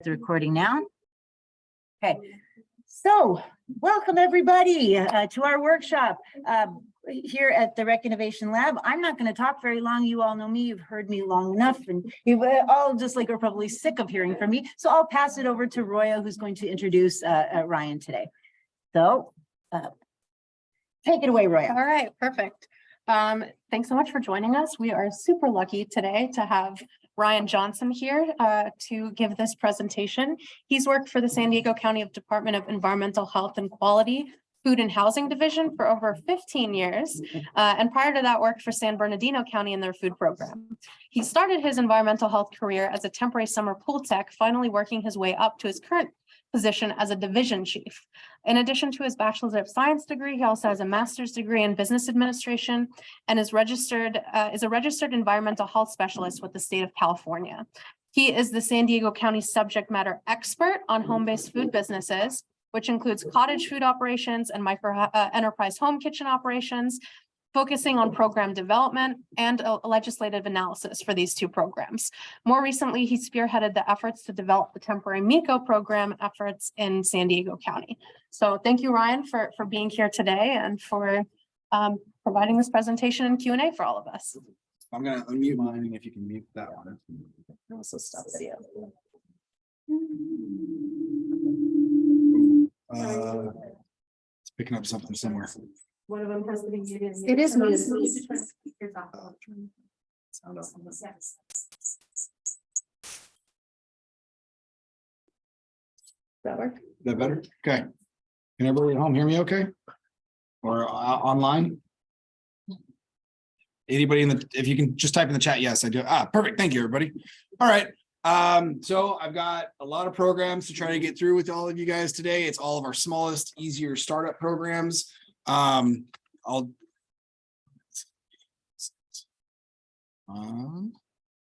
the recording now. Okay, so welcome everybody to our workshop here at the Rec Innovation Lab. I'm not going to talk very long. You all know me. You've heard me long enough, and you all just like are probably sick of hearing from me. So I'll pass it over to Roya, who's going to introduce Ryan today. So take it away, Roya. All right, perfect. Thanks so much for joining us. We are super lucky today to have Ryan Johnson here to give this presentation. He's worked for the San Diego County Department of Environmental Health and Quality, Food and Housing Division for over 15 years. And prior to that, worked for San Bernardino County in their food program. He started his environmental health career as a temporary summer pool tech, finally working his way up to his current position as a division chief. In addition to his Bachelor of Science degree, he also has a master's degree in business administration and is a registered environmental health specialist with the state of California. He is the San Diego County subject matter expert on home-based food businesses, which includes cottage food operations and micro enterprise home kitchen operations, focusing on program development and legislative analysis for these two programs. More recently, he spearheaded the efforts to develop the temporary MEHKO program efforts in San Diego County. So thank you, Ryan, for being here today and for providing this presentation and Q&A for all of us. I'm going to unmute mine if you can mute that one. Also stop video. It's picking up something somewhere. One of them has to be muted. It is muted. Sound off. That work? That better? Okay. Can everybody at home hear me okay? Or online? Anybody if you can just type in the chat, yes, I do. Perfect. Thank you, everybody. All right. So I've got a lot of programs to try to get through with all of you guys today. It's all of our smallest, easier startup programs. There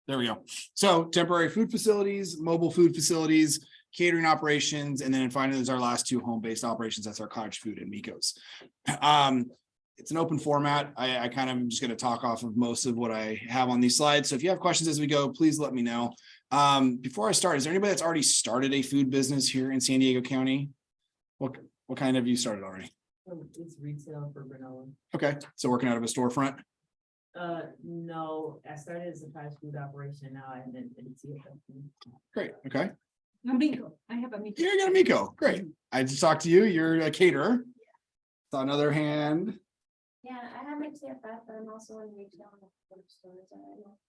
we go. So temporary food facilities, mobile food facilities, catering operations, and then finally there's our last two home-based operations. That's our cottage food and MEHKOs. It's an open format. I kind of am just going to talk off of most of what I have on these slides. So if you have questions as we go, please let me know. Before I start, is there anybody that's already started a food business here in San Diego County? What kind have you started already? It's retail for granola. Okay, so working out of a storefront. No, I started as a fast food operation. Now I'm in Great. Okay. MEHKO. I have a MEHKO. You got a MEHKO. Great. I just talked to you. You're a caterer. Saw another hand. Yeah, I have my TFF, but I'm also in retail and food stores.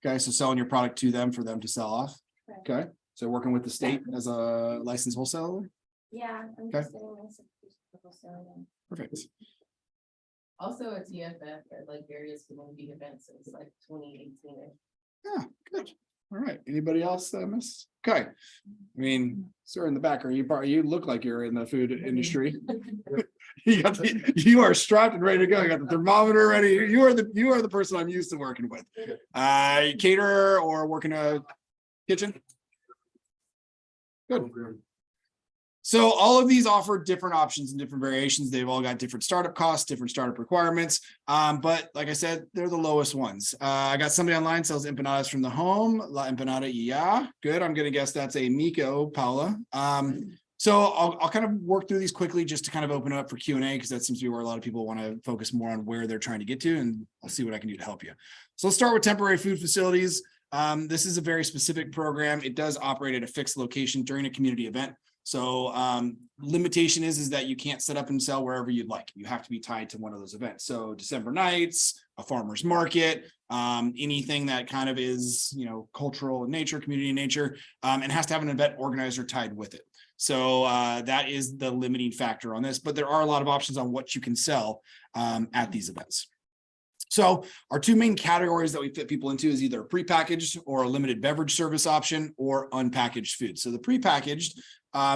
Okay, so selling your product to them for them to sell off. Correct. Okay, so working with the state as a licensed wholesaler. Yeah, I'm Okay. just getting my wholesaling. Perfect. Also a TFF at like various community events since like 2018. Yeah, good. All right. Anybody else that I missed? Okay. I mean, sir, in the back, you look like you're in the food industry. You are strapped and ready to go. You got the thermometer ready. You are the person I'm used to working with. Caterer or working a kitchen? Good. So all of these offer different options and different variations. They've all got different startup costs, different startup requirements. But like I said, they're the lowest ones. I got somebody online sells empanadas from the home. La empanada, yeah, good. I'm gonna guess that's a MEHKO, Paula. So I'll kind of work through these quickly just to kind of open it up for Q&A because that seems to be where a lot of people want to focus more on where they're trying to get to, and I'll see what I can do to help you. So let's start with temporary food facilities. This is a very specific program. It does operate at a fixed location during a community event. So limitation is that you can't set up and sell wherever you'd like. You have to be tied to one of those events. So December nights, a farmer's market, anything that kind of is, cultural in nature, community in nature, and has to have an event organizer tied with it. So that is the limiting factor on this, but there are a lot of options on what you can sell at these events. So our two main categories that we fit people into is either a prepackaged or a limited beverage service option or unpackaged food. So the prepackaged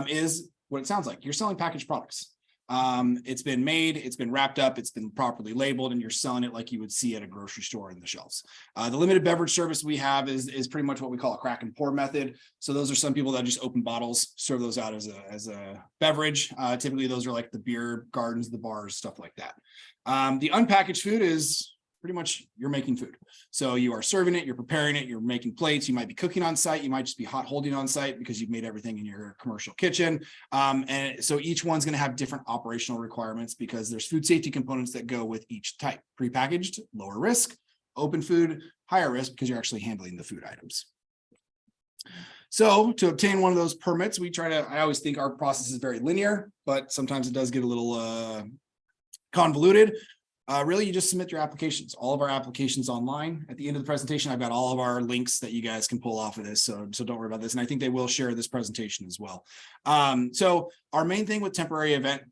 is what it sounds like. You're selling packaged products. It's been made, it's been wrapped up, it's been properly labeled, and you're selling it like you would see at a grocery store in the shelves. The limited beverage service we have is pretty much what we call a crack and pour method. So those are some people that just open bottles, serve those out as a beverage. Typically those are like the beer gardens, the bars, stuff like that. The unpackaged food is pretty much you're making food. So you are serving it, you're preparing it, you're making plates, you might be cooking on site, you might just be hot holding on site because you've made everything in your commercial kitchen. And so each one's going to have different operational requirements because there's food safety components that go with each type. Prepackaged, lower risk, open food, higher risk because you're actually handling the food items. So to obtain one of those permits, I always think our process is very linear, but sometimes it does get a little convoluted. Really, you just submit your applications. All of our applications online. At the end of the presentation, I've got all of our links that you guys can pull off of this. So don't worry about this. And I think they will share this presentation as well. So our main thing with temporary event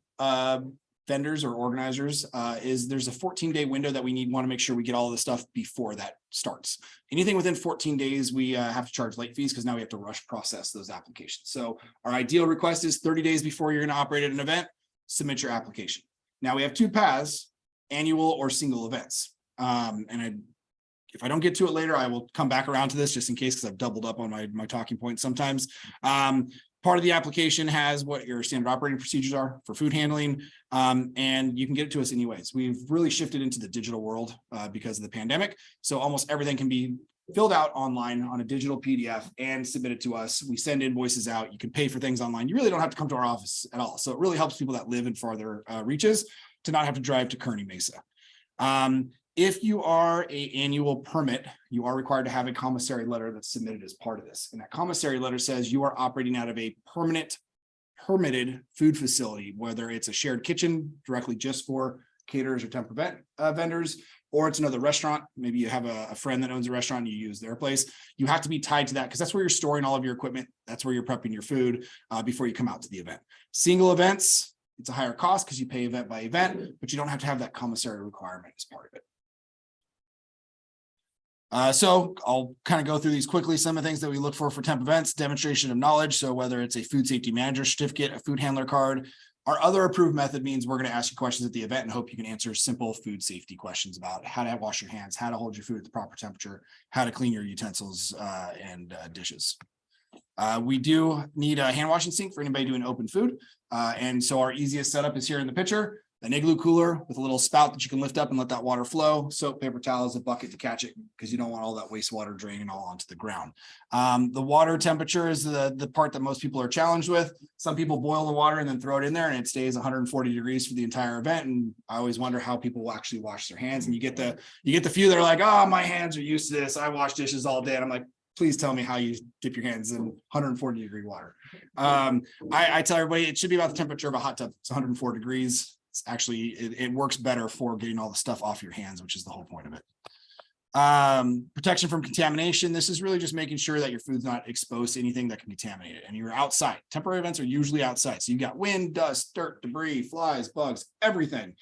vendors or organizers is there's a 14-day window that we want to make sure we get all the stuff before that starts. Anything within 14 days, we have to charge late fees because now we have to rush process those applications. So our ideal request is 30 days before you're going to operate at an event, submit your application. Now we have two paths, annual or single events. If I don't get to it later, I will come back around to this just in case, because I've doubled up on my talking points sometimes. Part of the application has what your standard operating procedures are for food handling, and you can get it to us anyways. We've really shifted into the digital world because of the pandemic. So almost everything can be filled out online on a digital PDF and submitted to us. We send invoices out. You can pay for things online. You really don't have to come to our office at all. So it really helps people that live in farther reaches to not have to drive to Kearney Mesa. If you are an annual permit, you are required to have a commissary letter that's submitted as part of this. And that commissary letter says you are operating out of a permitted food facility, whether it's a shared kitchen directly just for caterers or temp event vendors, or it's another restaurant. Maybe you have a friend that owns a restaurant and you use their place. You have to be tied to that because that's where you're storing all of your equipment. That's where you're prepping your food before you come out to the event. Single events, it's a higher cost because you pay event by event, but you don't have to have that commissary requirement as part of it. So I'll kind of go through these quickly. Some of the things that we look for temp events: demonstration of knowledge. So whether it's a food safety manager certificate, a food handler card, our other approved method means we're going to ask you questions at the event and hope you can answer simple food safety questions about how to wash your hands, how to hold your food at the proper temperature, how to clean your utensils and dishes. We do need a hand washing sink for anybody doing open food. And so our easiest setup is here in the picture. An igloo cooler with a little spout that you can lift up and let that water flow. Soap, paper towels, a bucket to catch it because you don't want all that wastewater draining all onto the ground. The water temperature is the part that most people are challenged with. Some people boil the water and then throw it in there and it stays 140 degrees for the entire event. And I always wonder how people will actually wash their hands. And you get the few that are like, oh, my hands are used to this. I wash dishes all day. And I'm like, please tell me how you dip your hands in 140 degree water. I tell everybody it should be about the temperature of a hot tub. It's 104 degrees. Actually, it works better for getting all the stuff off your hands, which is the whole point of it. Protection from contamination. This is really just making sure that your food's not exposed to anything that can contaminate it. And you're outside. Temporary events are usually outside. So you've got wind, dust, dirt, debris, flies, bugs, everything.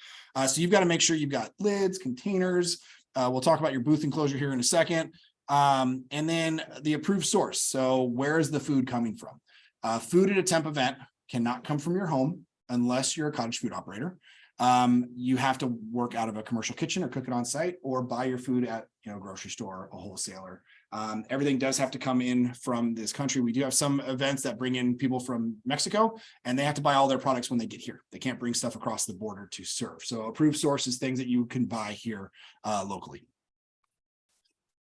So you've got to make sure you've got lids, containers. We'll talk about your booth enclosure here in a second. And then the approved source. So where is the food coming from? Food at a temp event cannot come from your home unless you're a cottage food operator. You have to work out of a commercial kitchen or cook it on site or buy your food at a grocery store, a wholesaler. Everything does have to come in from this country. We do have some events that bring in people from Mexico and they have to buy all their products when they get here. They can't bring stuff across the border to serve. So approved source is things that you can buy here locally.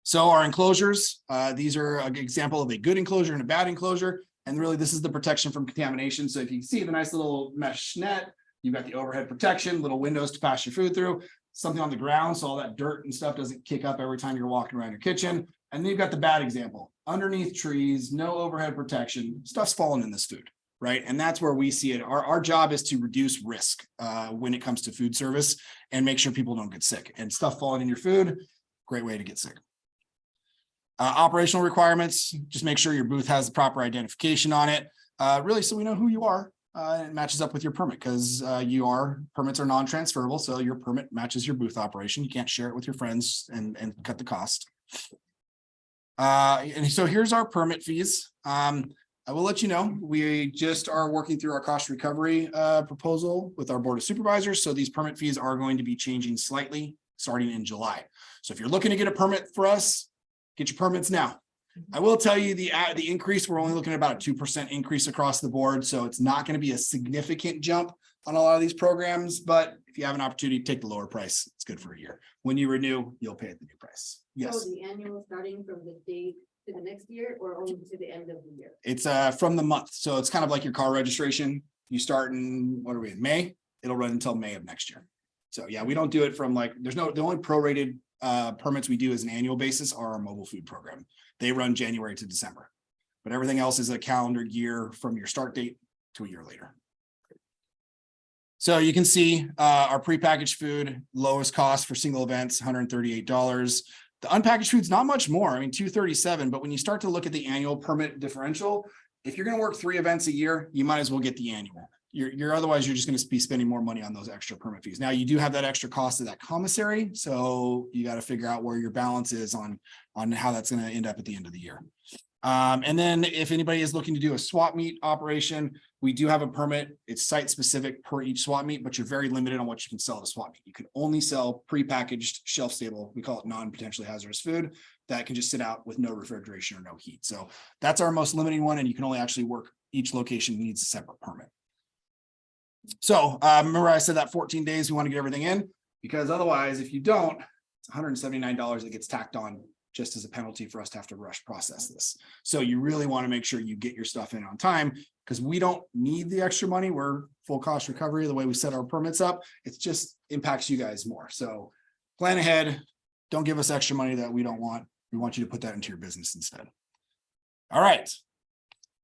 So our enclosures, these are an example of a good enclosure and a bad enclosure. And really, this is the protection from contamination. So if you see the nice little mesh net, you've got the overhead protection, little windows to pass your food through, something on the ground so all that dirt and stuff doesn't kick up every time you're walking around your kitchen. And then you've got the bad example, underneath trees, no overhead protection, stuff's falling in this food, right? And that's where we see it. Our job is to reduce risk when it comes to food service and make sure people don't get sick. And stuff falling in your food, great way to get sick. Operational requirements, just make sure your booth has the proper identification on it, really so we know who you are. It matches up with your permit because permits are non-transferable. So your permit matches your booth operation. You can't share it with your friends and cut the cost. And so here's our permit fees. I will let you know, we just are working through our cost recovery proposal with our board of supervisors. So these permit fees are going to be changing slightly starting in July. So if you're looking to get a permit for us, get your permits now. I will tell you the increase, we're only looking at about a 2% increase across the board. So it's not going to be a significant jump on a lot of these programs, but if you have an opportunity to take the lower price, it's good for a year. When you renew, you'll pay at the new price. Yes. So the annual starting from the date to the next year or only to the end of the year? It's from the month. So it's kind of like your car registration. You start in, what are we in May? It'll run until May of next year. So yeah, we don't do it from like, the only prorated permits we do as an annual basis are our mobile food program. They run January to December, but everything else is a calendar year from your start date to a year later. So you can see our prepackaged food, lowest cost for single events, $138. The unpackaged food's not much more. I mean, $237, but when you start to look at the annual permit differential, if you're going to work 3 events a year, you might as well get the annual. Otherwise you're just going to be spending more money on those extra permit fees. Now you do have that extra cost of that commissary. So you got to figure out where your balance is on how that's going to end up at the end of the year. And then if anybody is looking to do a swap meet operation, we do have a permit. It's site specific per each swap meet, but you're very limited on what you can sell at a swap meet. You can only sell prepackaged, shelf stable. We call it non-potentially hazardous food that can just sit out with no refrigeration or no heat. So that's our most limiting one. And you can only actually work, each location needs a separate permit. So remember I said that 14 days, we want to get everything in, because otherwise, if you don't, it's $179 that gets tacked on just as a penalty for us to have to rush process this. So you really want to make sure you get your stuff in on time, because we don't need the extra money. We're full cost recovery the way we set our permits up. It just impacts you guys more. So plan ahead. Don't give us extra money that we don't want. We want you to put that into your business instead. All right.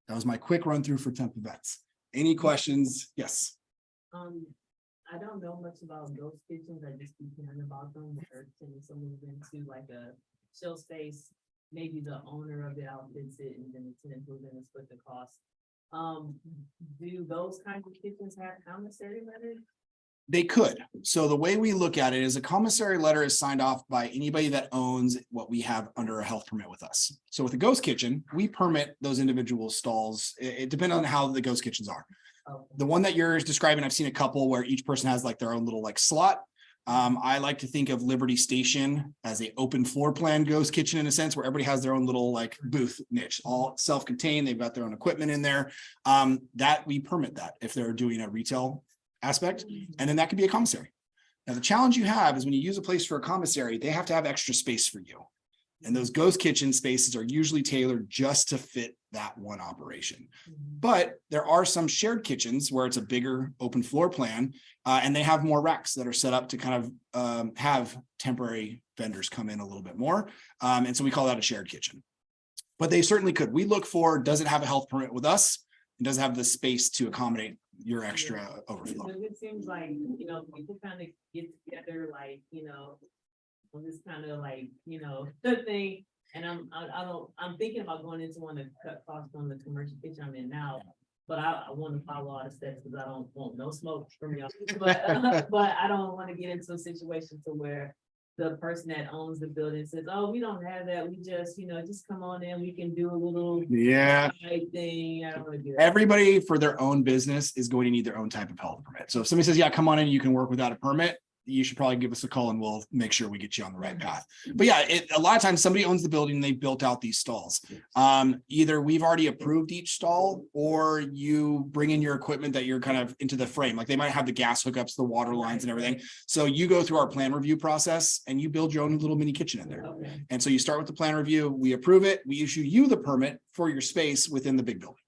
That was my quick run through for temp events. Any questions? Yes. I don't know much about ghost kitchens. I just keep hearing about them. Or turning someone into like a chill space. Maybe the owner of the outfits it, and then the tenant moves in and split the cost. Do those kinds of kitchens have commissary letters? They could. So the way we look at it is a commissary letter is signed off by anybody that owns what we have under a health permit with us. So with a ghost kitchen, we permit those individual stalls. It depends on how the ghost kitchens are. Okay. The one that you're describing, I've seen a couple where each person has like their own little like slot. I like to think of Liberty Station as a open floor plan ghost kitchen in a sense, where everybody has their own little like booth niche, all self-contained. They've got their own equipment in there. That we permit that if they're doing a retail aspect, and then that could be a commissary. Now, the challenge you have is when you use a place for a commissary, they have to have extra space for you. And those ghost kitchen spaces are usually tailored just to fit that one operation. But there are some shared kitchens where it's a bigger open floor plan, and they have more racks that are set up to kind of have temporary vendors come in a little bit more. And so we call that a shared kitchen. But they certainly could. We look for, does it have a health permit with us? It does have the space to accommodate your extra overflow. Because it seems like, people kind of get together, like, on this kind of like, thing. And I'm thinking about going into one to cut costs on the commercial kitchen I'm in now. But I want to follow all the steps because I don't want no smoke from y'all. But I don't want to get into a situation to where the person that owns the building says, oh, we don't have that. We just, just come on in. We can do a little thing. I don't want to do that. Everybody for their own business is going to need their own type of health permit. So if somebody says, yeah, come on in, you can work without a permit, you should probably give us a call and we'll make sure we get you on the right path. But yeah, a lot of times somebody owns the building and they've built out these stalls. Either we've already approved each stall, or you bring in your equipment that you're kind of into the frame. Like they might have the gas hookups, the water lines and everything. So you go through our plan review process and you build your own little mini kitchen in there. Okay. And so you start with the plan review, we approve it, we issue you the permit for your space within the big building.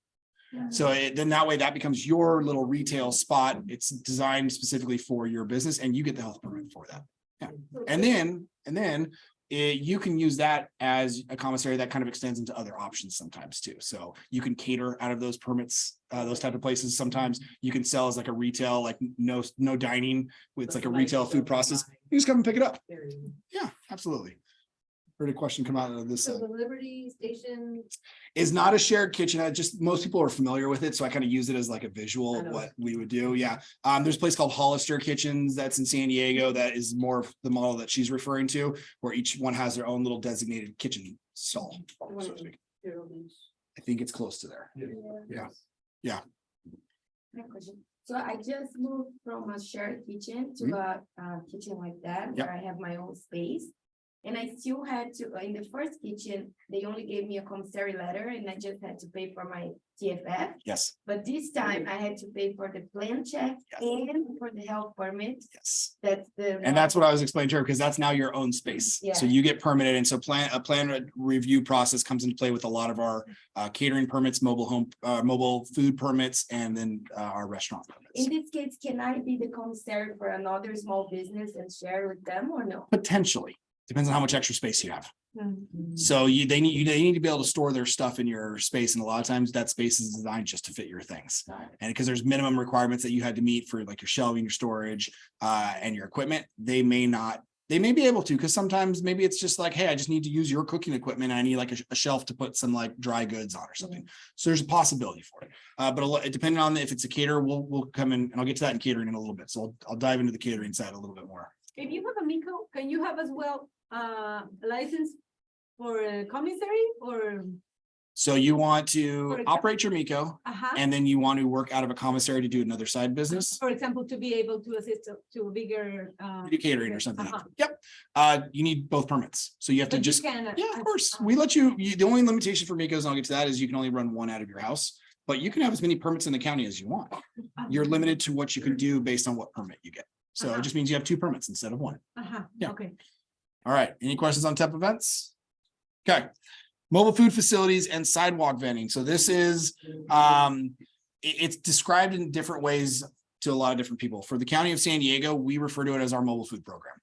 So then that way that becomes your little retail spot. It's designed specifically for your business and you get the health permit for that. Yeah. And then you can use that as a commissary that kind of extends into other options sometimes too. So you can cater out of those permits, those type of places. Sometimes you can sell as like a retail, like no dining. It's like a retail food process. You just come and pick it up. Yeah, absolutely. Heard a question come out of this. So the Liberty Station is not a shared kitchen. I just, most people are familiar with it. So I kind of use it as like a visual of what we would do. Yeah. There's a place called Hollister Kitchens that's in San Diego. That is more of the model that she's referring to, where each one has their own little designated kitchen stall. So to speak. I think it's close to there. Yeah. My question. So I just moved from a shared kitchen to a kitchen like that, where I have my own space. And I still had to, in the first kitchen, they only gave me a commissary letter and I just had to pay for my TFF. Yes, But this time I had to pay for the plan check Yes. and for the health permit. yes. That's the. And that's what I was explaining to her, because that's now your own space. So Yeah. you get permitted. And so a plan review process comes into play with a lot of our catering permits, mobile food permits, and then our restaurant permits. In this case, can I be the commissary for another small business and share with them or no? Potentially, depends on how much extra space you have. Mm-hmm. So they need to be able to store their stuff in your space. And a lot of times that space is designed just to fit your things. And because there's minimum requirements that you had to meet for like your shelving, your storage, and your equipment, they may be able to, because sometimes maybe it's just like, hey, I just need to use your cooking equipment. And I need like a shelf to put some like dry goods on or something. So there's a possibility for it. But depending on if it's a caterer, we'll come in, and I'll get to that in catering in a little bit. So I'll dive into the catering side a little bit more. If you have a MEHKO, can you have as well, license for a commissary or? So you want to For example- operate your MEHKO, Uh-huh. and then you want to work out of a commissary to do another side business. For example, to be able to assist to a bigger. Do catering or something. Uh-huh. Yep. You need both permits. So you have to But you just, can, yeah, of course. We let you, the only limitation for MEHKOs, and I'll get to that, is you can only run one out of your house, but you can have as many permits in the county as you want. You're limited to what you can do based on what permit you get. So it Uh-huh. just means you have 2 permits instead of 1. Uh-huh, Yeah. okay. All right. Any questions on TEP events? Okay. Mobile food facilities and sidewalk vending. So this is, it's described in different ways to a lot of different people. For the county of San Diego, we refer to it as our mobile food program.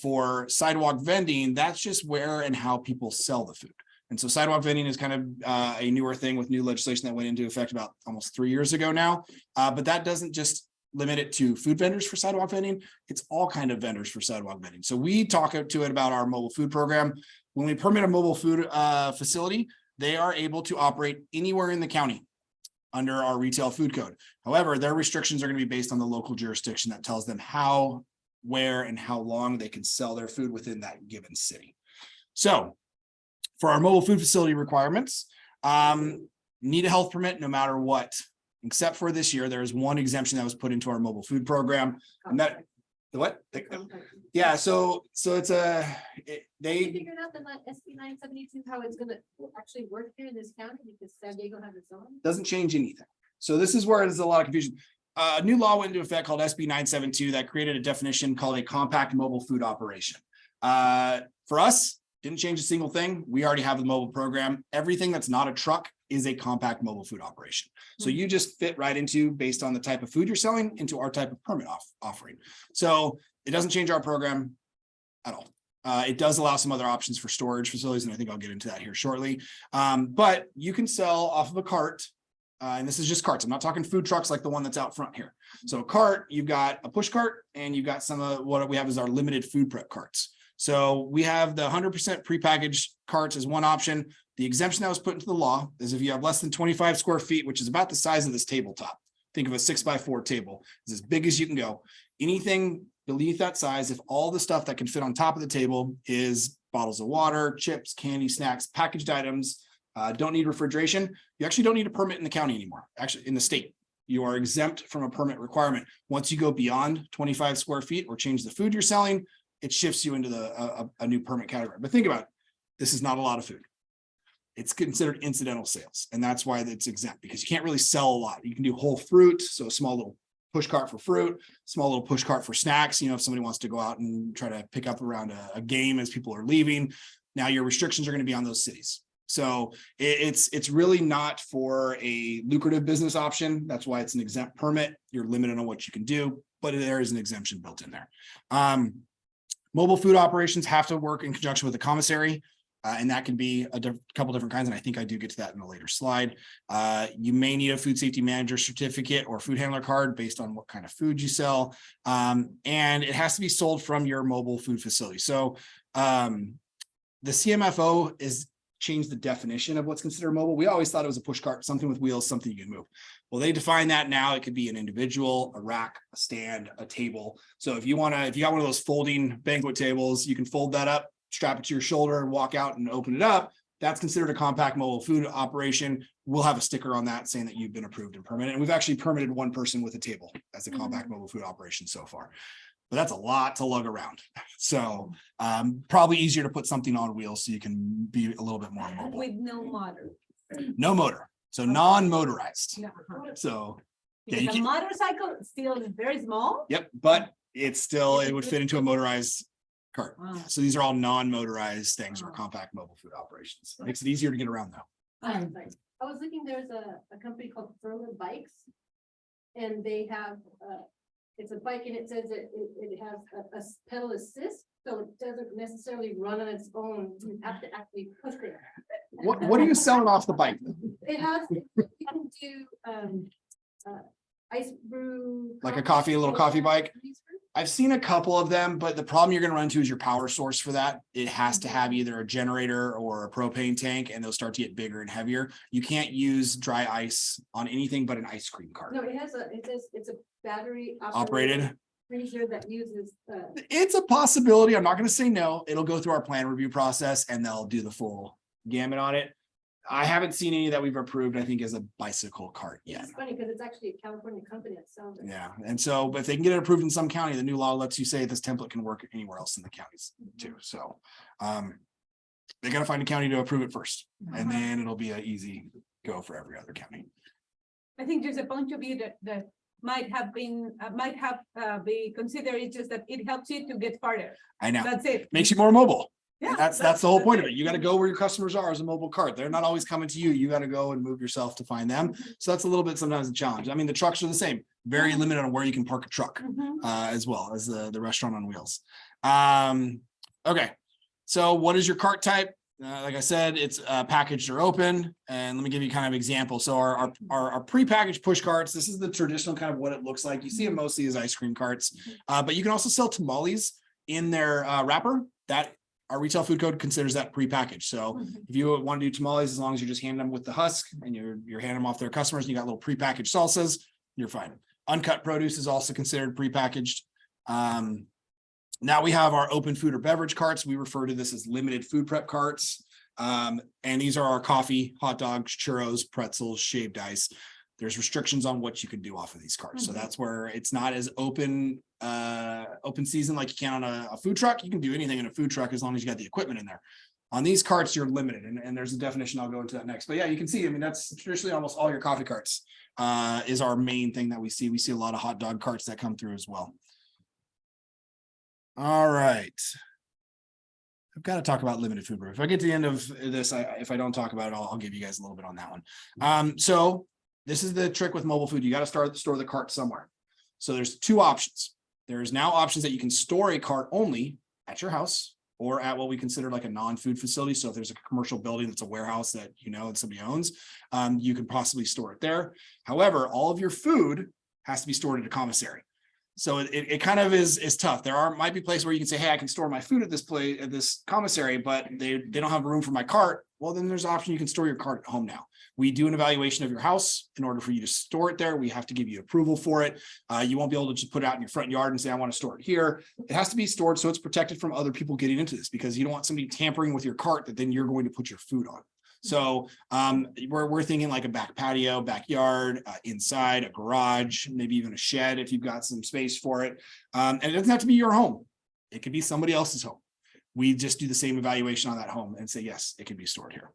For sidewalk vending, that's just where and how people sell the food. And so sidewalk vending is kind of a newer thing with new legislation that went into effect about almost 3 years ago now. But that doesn't just limit it to food vendors for sidewalk vending. It's all kind of vendors for sidewalk vending. So we talk to it about our mobile food program. When we permit a mobile food facility, they are able to operate anywhere in the county under our retail food code. However, their restrictions are going to be based on the local jurisdiction that tells them how, where, and how long they can sell their food within that given city. So for our mobile food facility requirements, need a health permit no matter what, except for this year. There is one exemption that was put into our mobile food program, and that the what? Yeah, so it's They figured out the SB 972, how it's gonna actually work here in this county because San Diego has its own. doesn't change anything. So this is where there's a lot of confusion. A new law went into effect called SB 972 that created a definition called a compact mobile food operation. For us, didn't change a single thing. We already have the mobile program. Everything that's not a truck is a compact mobile food operation. So you just fit right into, based on the type of food you're selling, into our type of permit offering. So it doesn't change our program at all. It does allow some other options for storage facilities, and I think I'll get into that here shortly. But you can sell off of a cart, and this is just carts. I'm not talking food trucks like the one that's out front here. So a cart, you've got a push cart, and you've got some of what we have is our limited food prep carts. So we have the 100% prepackaged carts as one option. The exemption that was put into the law is if you have less than 25 square feet, which is about the size of this tabletop. Think of a 6x4 table. It's as big as you can go. Anything beneath that size, if all the stuff that can fit on top of the table is bottles of water, chips, candy, snacks, packaged items, don't need refrigeration, you actually don't need a permit in the county anymore. Actually, in the state, you are exempt from a permit requirement. Once you go beyond 25 square feet or change the food you're selling, it shifts you into a new permit category. But think about it. This is not a lot of food. It's considered incidental sales, and that's why it's exempt, because you can't really sell a lot. You can do whole fruit, so a small little push cart for fruit, small little push cart for snacks. You know, if somebody wants to go out and try to pick up around a game as people are leaving, now your restrictions are going to be on those cities. So it's really not for a lucrative business option. That's why it's an exempt permit. You're limited on what you can do, but there is an exemption built in there. Mobile food operations have to work in conjunction with the commissary. And that can be a couple different kinds. And I think I do get to that in a later slide. You may need a food safety manager certificate or food handler card based on what kind of food you sell. And it has to be sold from your mobile food facility. So the CMFO is changed the definition of what's considered mobile. We always thought it was a push cart, something with wheels, something you can move. Well, they define that now. It could be an individual, a rack, a stand, a table. So if you got one of those folding banquet tables, you can fold that up, strap it to your shoulder and walk out and open it up. That's considered a compact mobile food operation. We'll have a sticker on that saying that you've been approved and permitted. And we've actually permitted one person with a table as a compact mobile food operation so far. but that's a lot to lug around. So probably easier to put something on wheels so you can be a little bit more mobile. With no motor. No motor, so non-motorized. So yeah, you Because a can, motorcycle still is very small. yep, but it's still, it would fit into a motorized cart. Wow. So these are all non-motorized things or compact mobile food operations. Makes it easier to get around though. I was looking, there's a company called Furman Bikes. And they have, it's a bike and it says it has a pedal assist, so it doesn't necessarily run on its own. You have to actually push it. What are you selling off the bike? It has, you can do, ice brew. Like a little coffee bike? I've seen a couple of them, but the problem you're gonna run into is your power source for that. It has to have either a generator or a propane tank, and they'll start to get bigger and heavier. You can't use dry ice on anything but an ice cream cart. No, it says it's a battery Operated. freezer that uses, It's a possibility. I'm not gonna say no. It'll go through our plan review process and they'll do the full gamut on it. I haven't seen any that we've approved, I think, as a bicycle cart yet. it's funny because it's actually a California company that sells it. Yeah, and so, but if they can get it approved in some county, the new law lets you say this template can work anywhere else in the counties too, so. They gotta find a county to approve it first, and then it'll be an easy go for every other county. I think there's a point of view that might have been be considered. It's just that it helps you to get farther. I know, That's it. makes you more mobile. Yeah, That's the whole point of it. it. You gotta go where your customers are as a mobile cart. They're not always coming to you. You gotta go and move yourself to find them. So that's a little bit sometimes a challenge. I mean, the trucks are the same, very limited on where you can park a truck, as well as the restaurant on wheels. Okay, so what is your cart type? Like I said, it's packaged or open, and let me give you kind of example. So our prepackaged push carts, this is the traditional kind of what it looks like. You see it mostly as ice cream carts, but you can also sell tamales in their wrapper. That our retail food code considers that prepackaged. So if you want to do tamales, as long as you're just handing them with the husk and you're handing them off their customers, and you got little prepackaged salsas, you're fine. Uncut produce is also considered prepackaged. Now we have our open food or beverage carts. We refer to this as limited food prep carts. And these are our coffee, hot dogs, churros, pretzels, shaved ice. There's restrictions on what you can do off of these carts. So that's where it's not as open season like you can on a food truck. You can do anything in a food truck as long as you got the equipment in there. On these carts, you're limited, and there's a definition. I'll go into that next. But yeah, you can see, I mean, that's traditionally almost all your coffee carts is our main thing that we see. We see a lot of hot dog carts that come through as well. All right. I've got to talk about limited food. If I get to the end of this, if I don't talk about it, I'll give you guys a little bit on that one. So this is the trick with mobile food. You got to store the cart somewhere. So there's two options. There's now options that you can store a cart only at your house or at what we consider like a non-food facility. So if there's a commercial building that's a warehouse that that somebody owns, you can possibly store it there. However, all of your food has to be stored at a commissary. So it kind of is tough. Might be places where you can say, hey, I can store my food at this commissary, but they don't have room for my cart. Well, then there's an option. You can store your cart at home now. We do an evaluation of your house. In order for you to store it there, we have to give you approval for it. You won't be able to just put it out in your front yard and say, I want to store it here. It has to be stored so it's protected from other people getting into this, because you don't want somebody tampering with your cart that then you're going to put your food on. So we're thinking like a back patio, backyard, inside a garage, maybe even a shed if you've got some space for it. And it doesn't have to be your home. It could be somebody else's home. We just do the same evaluation on that home and say, yes, it can be stored here.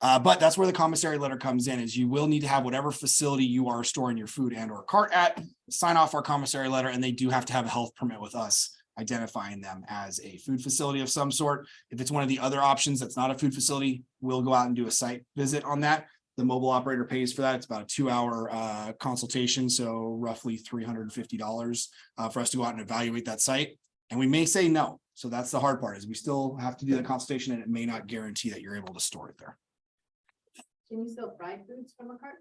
But that's where the commissary letter comes in, is you will need to have whatever facility you are storing your food and or cart at, sign off our commissary letter, and they do have to have a health permit with us, identifying them as a food facility of some sort. If it's one of the other options that's not a food facility, we'll go out and do a site visit on that. The mobile operator pays for that. It's about a 2-hour consultation, so roughly $350 for us to go out and evaluate that site. And we may say no. So that's the hard part, is we still have to do the consultation, and it may not guarantee that you're able to store it there. Can you still fry foods from a cart?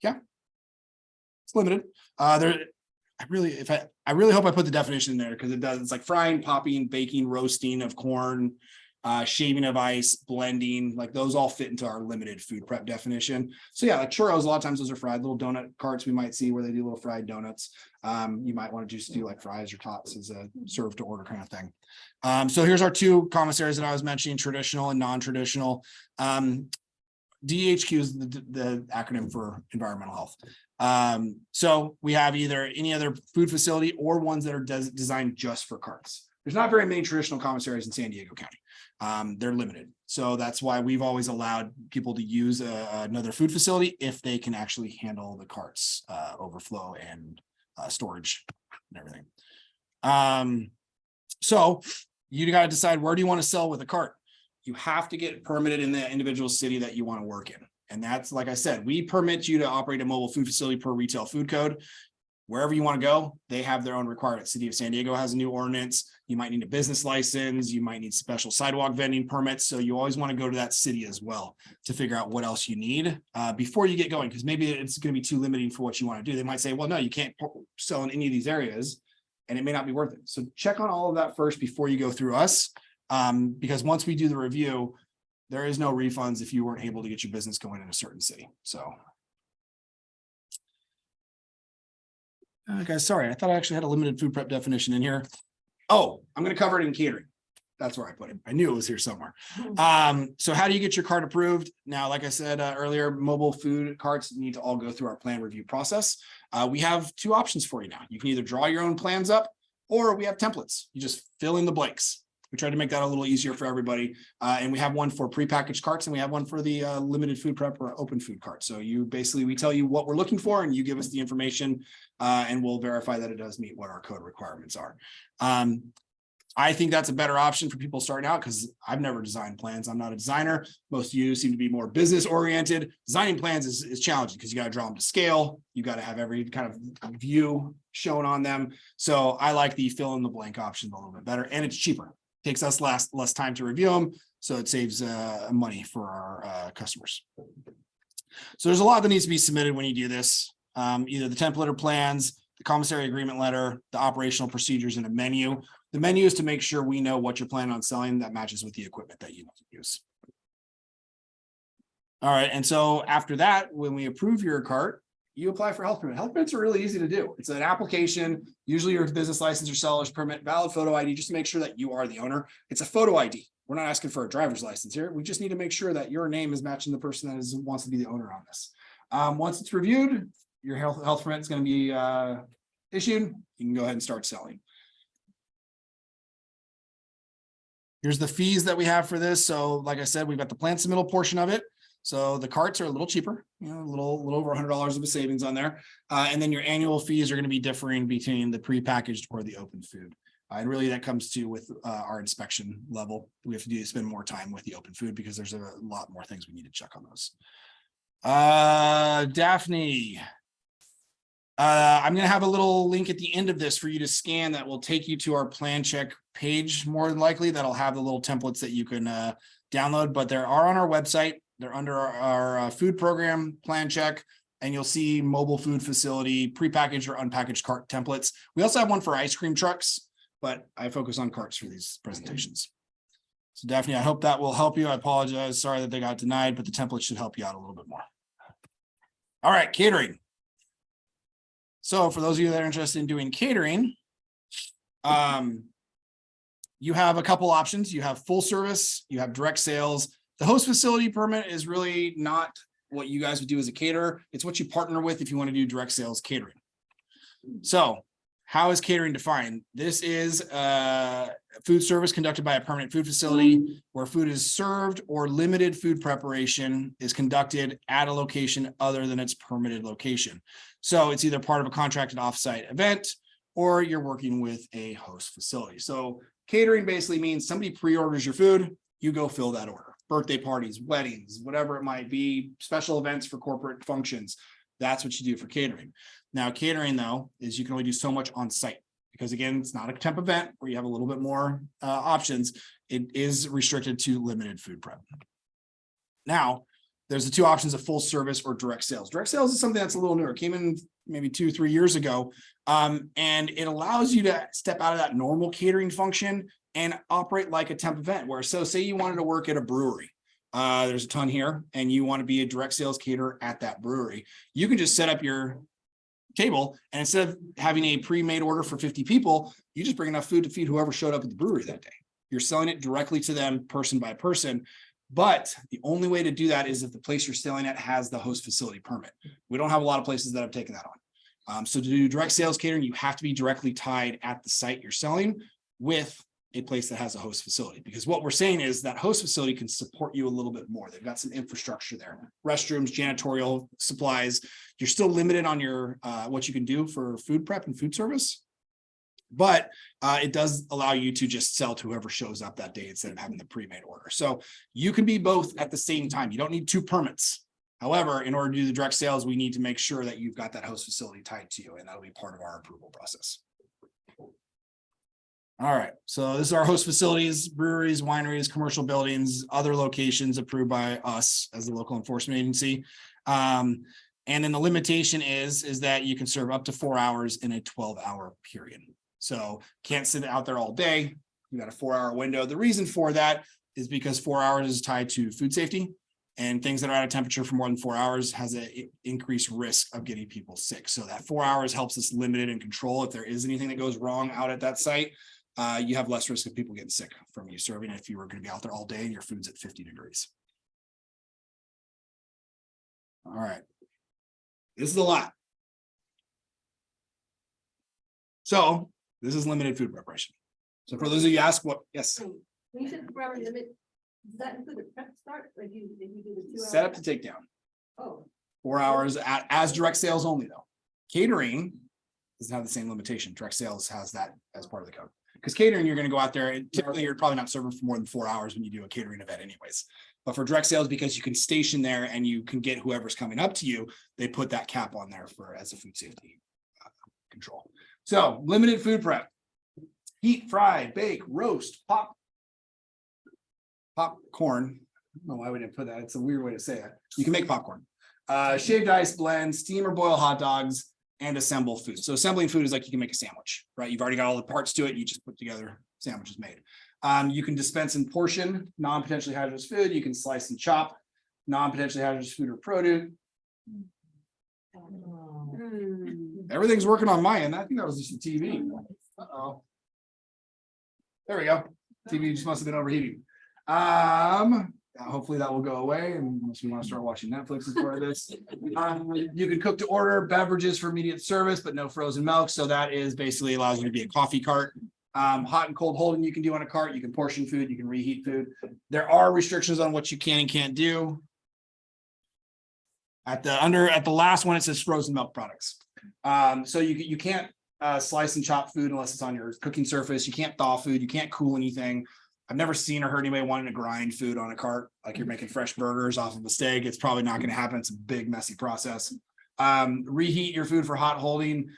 It's limited. I really hope I put the definition in there, because it does. It's like frying, popping, baking, roasting of corn, shaving of ice, blending, like those all fit into our limited food prep definition. So yeah, like churros, a lot of times those are fried. Little donut carts we might see where they do little fried donuts. You might want to just do like fries or tots as a serve to order kind of thing. So here's our two commissaries that I was mentioning, traditional and non-traditional. DHQ is the acronym for environmental health. So we have either any other food facility or ones that are designed just for carts. There's not very many traditional commissaries in San Diego County. They're limited. So that's why we've always allowed people to use another food facility if they can actually handle the carts, overflow and storage and everything. So you got to decide, where do you want to sell with a cart? You have to get permitted in the individual city that you want to work in. And that's, like I said, we permit you to operate a mobile food facility per retail food code. Wherever you want to go, they have their own requirements. City of San Diego has a new ordinance. You might need a business license. You might need special sidewalk vending permits. So you always want to go to that city as well to figure out what else you need before you get going, because maybe it's going to be too limiting for what you want to do. They might say, well, no, you can't sell in any of these areas, and it may not be worth it. So check on all of that first before you go through us. Because once we do the review, there is no refunds if you weren't able to get your business going in a certain city. So. Guys, sorry, I thought I actually had a limited food prep definition in here. Oh, I'm going to cover it in catering. That's where I put it. I knew it was here somewhere. So how do you get your cart approved? Now, like I said earlier, mobile food carts need to all go through our plan review process. We have two options for you now. You can either draw your own plans up, or we have templates. You just fill in the blanks. We tried to make that a little easier for everybody. And we have one for prepackaged carts, and we have one for the limited food prep or open food cart. So we tell you what we're looking for, and you give us the information, and we'll verify that it does meet what our code requirements are. I think that's a better option for people starting out, because I've never designed plans. I'm not a designer. Most of you seem to be more business oriented. Designing plans is challenging because you got to draw them to scale. You got to have every kind of view shown on them. So I like the fill in the blank option a little bit better, and it's cheaper. Takes us less time to review them, so it saves money for our customers. So there's a lot that needs to be submitted when you do this. Either the template or plans, the commissary agreement letter, the operational procedures, and a menu. The menu is to make sure we know what you're planning on selling that matches with the equipment that you use. All right, and so after that, when we approve your cart, you apply for health permit. Health permits are really easy to do. It's an application, usually your business license or seller's permit, valid photo ID, just to make sure that you are the owner. It's a photo ID. We're not asking for a driver's license here. We just need to make sure that your name is matching the person that wants to be the owner on this. Once it's reviewed, your health permit is going to be issued. You can go ahead and start selling. Here's the fees that we have for this. So like I said, we've got the plan submittal portion of it. So the carts are a little cheaper, a little over $100 of a savings on there. And then your annual fees are going to be differing between the prepackaged or the open food. And really that comes to with our inspection level. We have to spend more time with the open food because there's a lot more things we need to check on those. Daphne, I'm going to have a little link at the end of this for you to scan that will take you to our plan check page, more than likely. That'll have the little templates that you can download, but they are on our website. They're under our food program plan check, and you'll see mobile food facility, prepackaged or unpackaged cart templates. We also have one for ice cream trucks, but I focus on carts for these presentations. So Daphne, I hope that will help you. I apologize. Sorry that they got denied, but the template should help you out a little bit more. All right, catering. So for those of you that are interested in doing catering, you have a couple options. You have full service, you have direct sales. The host facility permit is really not what you guys would do as a caterer. It's what you partner with if you want to do direct sales catering. So how is catering defined? This is food service conducted by a permanent food facility where food is served or limited food preparation is conducted at a location other than its permitted location. So it's either part of a contracted offsite event or you're working with a host facility. So catering basically means somebody pre-orders your food, you go fill that order. Birthday parties, weddings, whatever it might be, special events for corporate functions. That's what you do for catering. Now, catering, though, is you can only do so much on site because, again, it's not a temp event where you have a little bit more options. It is restricted to limited food prep. Now, there's the two options of full service or direct sales. Direct sales is something that's a little newer. It came in maybe 2-3 years ago, and it allows you to step out of that normal catering function and operate like a temp event where, so say you wanted to work at a brewery. There's a ton here and you want to be a direct sales caterer at that brewery. You can just set up your table and instead of having a pre-made order for 50 people, you just bring enough food to feed whoever showed up at the brewery that day. You're selling it directly to them person by person. But the only way to do that is if the place you're selling at has the host facility permit. We don't have a lot of places that have taken that on. So to do direct sales catering, you have to be directly tied at the site you're selling with a place that has a host facility, because what we're saying is that host facility can support you a little bit more. They've got some infrastructure there, restrooms, janitorial supplies. You're still limited on your what you can do for food prep and food service, but it does allow you to just sell to whoever shows up that day instead of having the pre-made order. So you can be both at the same time. You don't need 2 permits. However, in order to do the direct sales, we need to make sure that you've got that host facility tied to you, and that'll be part of our approval process. All right, so this is our host facilities: breweries, wineries, commercial buildings, other locations approved by us as the local enforcement agency. And then the limitation is that you can serve up to 4 hours in a 12-hour period. So can't sit out there all day. You got a 4-hour window. The reason for that is because 4 hours is tied to food safety, and things that are out of temperature for more than 4 hours has an increased risk of getting people sick. So that 4 hours helps us limit it and control. If there is anything that goes wrong out at that site, you have less risk of people getting sick from you serving if you were going to be out there all day and your food's at 50 degrees. All right. This is a lot. So this is limited food preparation. So for those of you ask what, yes. When you said 4 hour limit, does that include the prep start? Like you do the 2 hours? Set up to take down. Oh, 4 hours as direct sales only though. Catering doesn't have the same limitation. Direct sales has that as part of the code. Because catering, you're going to go out there and typically you're probably not serving for more than 4 hours when you do a catering event anyways. But for direct sales, because you can station there and you can get whoever's coming up to you, they put that cap on there for as a food safety control. So limited food prep: heat, fry, bake, roast, popcorn. I don't know why we didn't put that. It's a weird way to say it. You can make popcorn, shaved ice blend, steam or boil hot dogs, and assemble food. So assembling food is like you can make a sandwich, right? You've already got all the parts to it. You just put together sandwiches made. You can dispense and portion non-potentially hazardous food. You can slice and chop non-potentially hazardous food or produce. Everything's working on my end. I think that was just a TV. Uh-oh. There we go. TV just must have been overheating. Hopefully that will go away unless we want to start watching Netflix as part of this. You can cook to order beverages for immediate service, but no frozen milk. So that is basically allows you to be a coffee cart. Hot and cold holding you can do on a cart. You can portion food. You can reheat food. There are restrictions on what you can and can't do. At the last one, it says frozen milk products. So you can't slice and chop food unless it's on your cooking surface. You can't thaw food. You can't cool anything. I've never seen or heard anybody wanting to grind food on a cart, like you're making fresh burgers off of a steak. It's probably not going to happen. It's a big, messy process. Reheat your food for hot holding.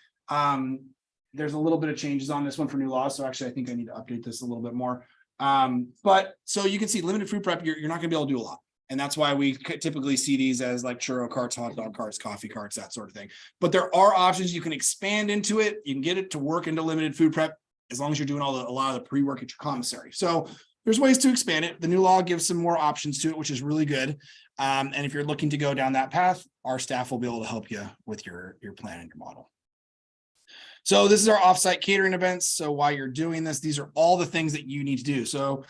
There's a little bit of changes on this one for new laws. So actually, I think I need to update this a little bit more. But so you can see limited food prep, you're not going to be able to do a lot. And that's why we typically see these as like churro carts, hot dog carts, coffee carts, that sort of thing. But there are options. You can expand into it. You can get it to work into limited food prep as long as you're doing a lot of the pre-work at your commissary. So there's ways to expand it. The new law gives some more options to it, which is really good. And if you're looking to go down that path, our staff will be able to help you with your plan and your model. So this is our offsite catering events. So while you're doing this, these are all the things that you need to do. So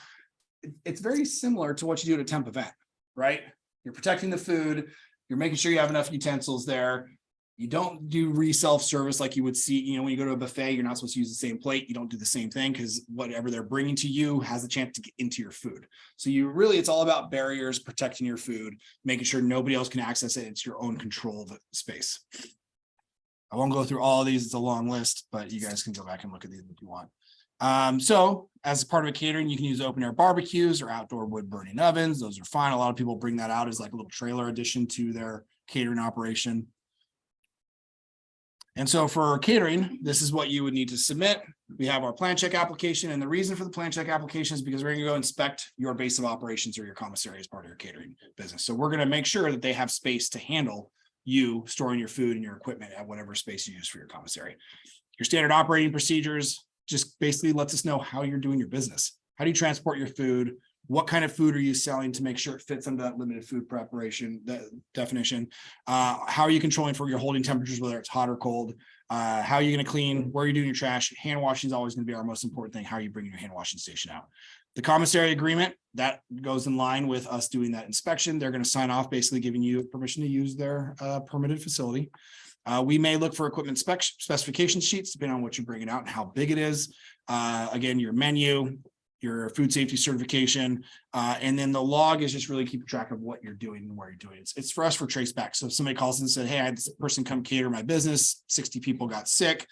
it's very similar to what you do at a temp event, right? You're protecting the food. You're making sure you have enough utensils there. You don't do self-service like you would see, when you go to a buffet, you're not supposed to use the same plate. You don't do the same thing because whatever they're bringing to you has a chance to get into your food. So it's all about barriers, protecting your food, making sure nobody else can access it. It's your own control of the space. I won't go through all of these. It's a long list, but you guys can go back and look at these if you want. So as part of a catering, you can use open air barbecues or outdoor wood burning ovens. Those are fine. A lot of people bring that out as like a little trailer addition to their catering operation. And so for catering, this is what you would need to submit. We have our plan check application, and the reason for the plan check application is because we're going to go inspect your base of operations or your commissary as part of your catering business. So we're going to make sure that they have space to handle you storing your food and your equipment at whatever space you use for your commissary. Your standard operating procedures just basically lets us know how you're doing your business. How do you transport your food? What kind of food are you selling to make sure it fits under that limited food preparation definition? How are you controlling for your holding temperatures, whether it's hot or cold? How are you going to clean? Where are you doing your trash? Hand washing is always going to be our most important thing. How are you bringing your hand washing station out? The commissary agreement, that goes in line with us doing that inspection. They're going to sign off, basically giving you permission to use their permitted facility. We may look for equipment specification sheets, depending on what you're bringing out and how big it is. Again, your menu, your food safety certification, and then the log is just really keeping track of what you're doing and where you're doing it. It's for us for trace back. So if somebody calls and said, hey, I had this person come cater my business, 60 people got sick,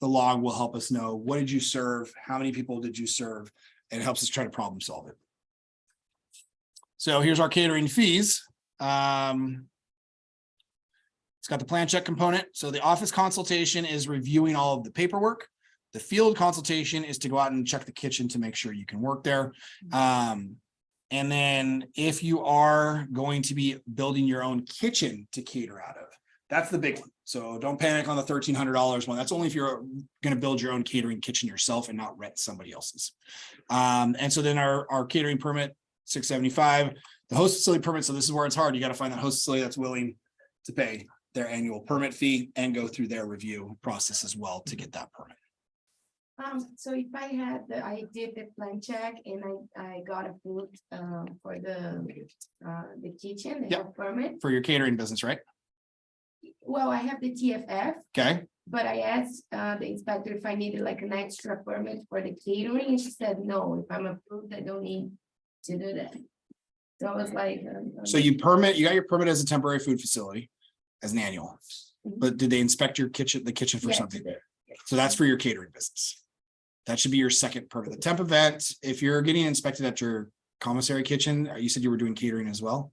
the log will help us know, what did you serve? How many people did you serve? And it helps us try to problem solve it. So here's our catering fees. It's got the plan check component. So the office consultation is reviewing all of the paperwork. The field consultation is to go out and check the kitchen to make sure you can work there. And then if you are going to be building your own kitchen to cater out of, that's the big one. So don't panic on the $1,300 one. That's only if you're going to build your own catering kitchen yourself and not rent somebody else's. And so then our catering permit, $675, the host facility permit. So this is where it's hard. You got to find that host facility that's willing to pay their annual permit fee and go through their review process as well to get that permit. So if I did the plan check and I got approved for the kitchen, the Yep. permit. For your catering business, right? Well, I have the TFF, Okay. but I asked the inspector if I needed like an extra permit for the catering, and she said, no, if I'm approved, I don't need to do that. So I was like. So you got your permit as a temporary food facility as an annual, but did they inspect your kitchen, the kitchen for Yes, something? they did. So that's for your catering business. That should be your second permit. The temp event, if you're getting inspected at your commissary kitchen, you said you were doing catering as well.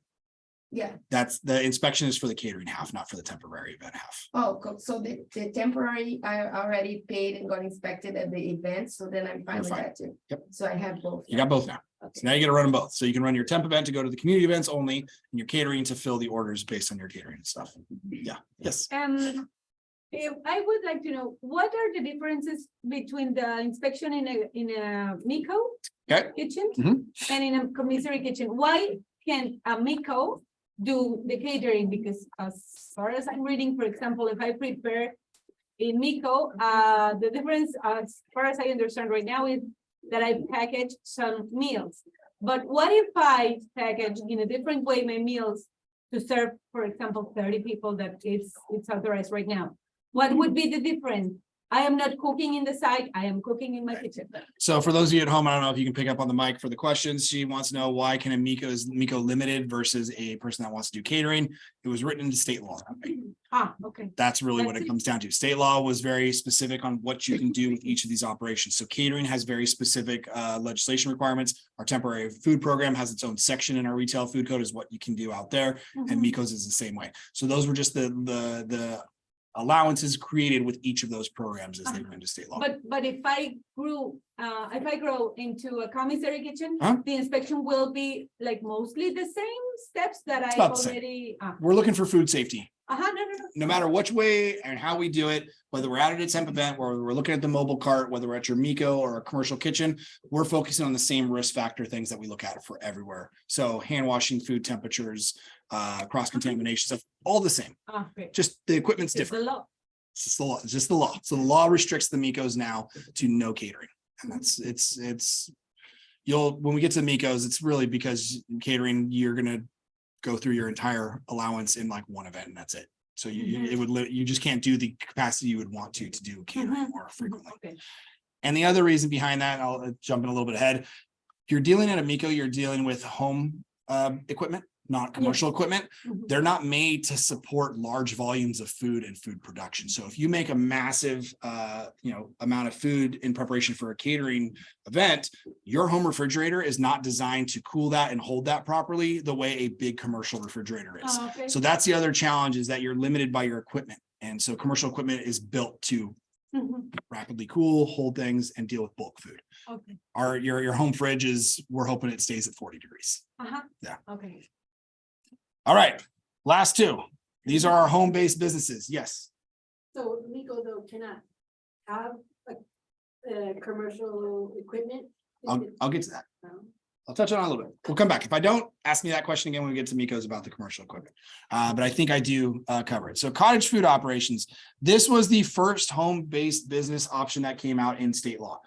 Yeah, That's the inspection is for the catering half, not for the temporary event half. oh, so the temporary, I already paid and got inspected at the event, so then I'm fine You're with fine. that too. Yep. So I have both. You got both now. So Okay. now you got to run them both. So you can run your temp event to go to the community events only, and your catering to fill the orders based on your catering and stuff. Yeah, yes. If I would like to know, what are the differences between the inspection in a MEHKO Okay. kitchen Mhm. and in a commissary kitchen? Why can a MEHKO do the catering? Because as far as I'm reading, for example, if I prepare in MEHKO, the difference as far as I understand right now is that I package some meals. But what if I package in a different way my meals to serve, for example, 30 people that it's authorized right now? What would be the difference? I am not cooking in the side, I am cooking in my kitchen. So for those of you at home, I don't know if you can pick up on the mic for the questions. She wants to know why can a MEHKO limited versus a person that wants to do catering? It was written into state law. Okay. That's really what That's it it. comes down to. State law was very specific on what you can do with each of these operations. So catering has very specific legislation requirements. Our temporary food program has its own section in our retail food code is what you can do out there. And MEHKO's is the same way. So those were just the allowances created with each of those programs as they went into state law. But if I grow into a commissary kitchen, Huh? the inspection will be like mostly the same steps that I about the same. already. We're looking for food safety. No. No matter which way and how we do it, whether we're at a temp event, where we're looking at the mobile cart, whether we're at your MEHKO or a commercial kitchen, we're focusing on the same risk factor things that we look at for everywhere. So hand washing, food temperatures, cross contamination stuff, all the same. Okay. Just the equipment's It's different. the law. It's just the law. It's just the law. So the law restricts the MEHKOs now to no catering. And that's when we get to the MEHKOs, it's really because catering, you're gonna go through your entire allowance in like one event and that's it. So you just can't do the capacity you would want to do catering more frequently. Okay. And the other reason behind that, I'll jump in a little bit ahead. If you're dealing at a MEHKO, you're dealing with home equipment, not commercial equipment. Mhm. They're not made to support large volumes of food and food production. So if you make a massive amount of food in preparation for a catering event, your home refrigerator is not designed to cool that and hold that properly the way a big commercial refrigerator is. Okay. So that's the other challenge, is that you're limited by your equipment. And so commercial equipment is built to Mhm. rapidly cool, hold things, and deal with bulk food. Okay. Your home fridge we're hoping it stays at 40 degrees. Yeah. Okay. All right, last two. These are our home-based businesses. Yes. So MEHKO though cannot have commercial equipment? I'll get to that. Um, I'll touch on it a little bit. We'll come back. If I don't, ask me that question again when we get to MEHKO's about the commercial equipment. But I think I do cover it. So cottage food operations. This was the first home-based business option that came out in state law.